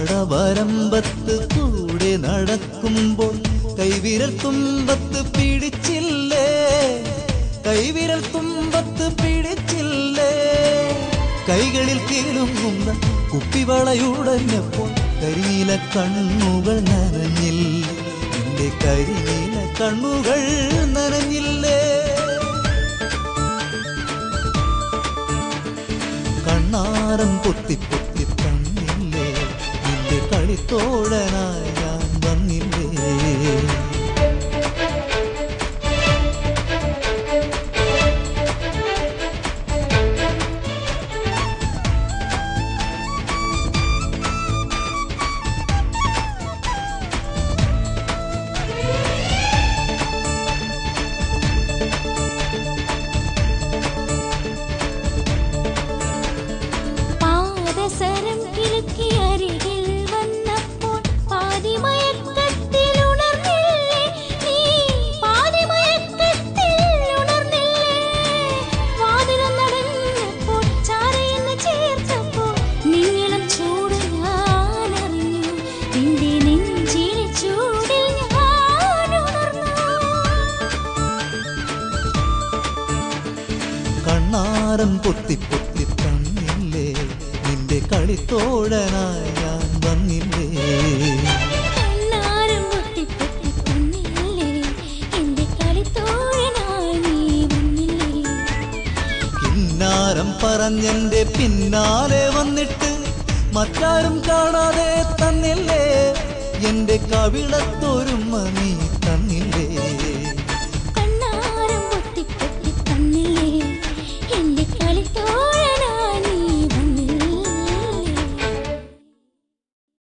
പാടവരമ്പത്ത് കൂടെ നടക്കുമ്പോൾ കൈവിരൽ തുമ്പത്ത് പിടിച്ചില്ലേ, കൈവിരൽ തുമ്പത്ത് പിടിച്ചില്ലേ. കൈകളിൽ കിലുങ്ങുന്ന കുപ്പിവളയുടഞ്ഞപ്പോൾ കരിനീല കണ്ണുകൾ നനഞ്ഞില്ലേ, എന്റെ കരിനീല കണ്ണുകൾ നനഞ്ഞില്ലേ. കണ്ണാരം പൊത്തി പൊത്തി തന്നില്ലേ, നിന്റെ കളിത്തോഴനായി ഞാൻ വന്നില്ലേ. കണ്ണാരം പൊത്തി പൊത്തി തന്നില്ലേ, നിന്റെ കളിത്തോഴനായി ഞാൻ വന്നില്ലേ. കണ്ണാരം പൊത്തി പൊത്തി തന്നില്ലേ, എന്റെ കളിത്തോഴനായി നീ വന്നില്ലേ. കിന്നാരം പറഞ്ഞെന്റെ പിന്നാലെ വന്നിട്ട് മറ്റാരും കാണാതെ തന്നില്ലേ, എന്റെ കവിളത്തൊരുമ നീ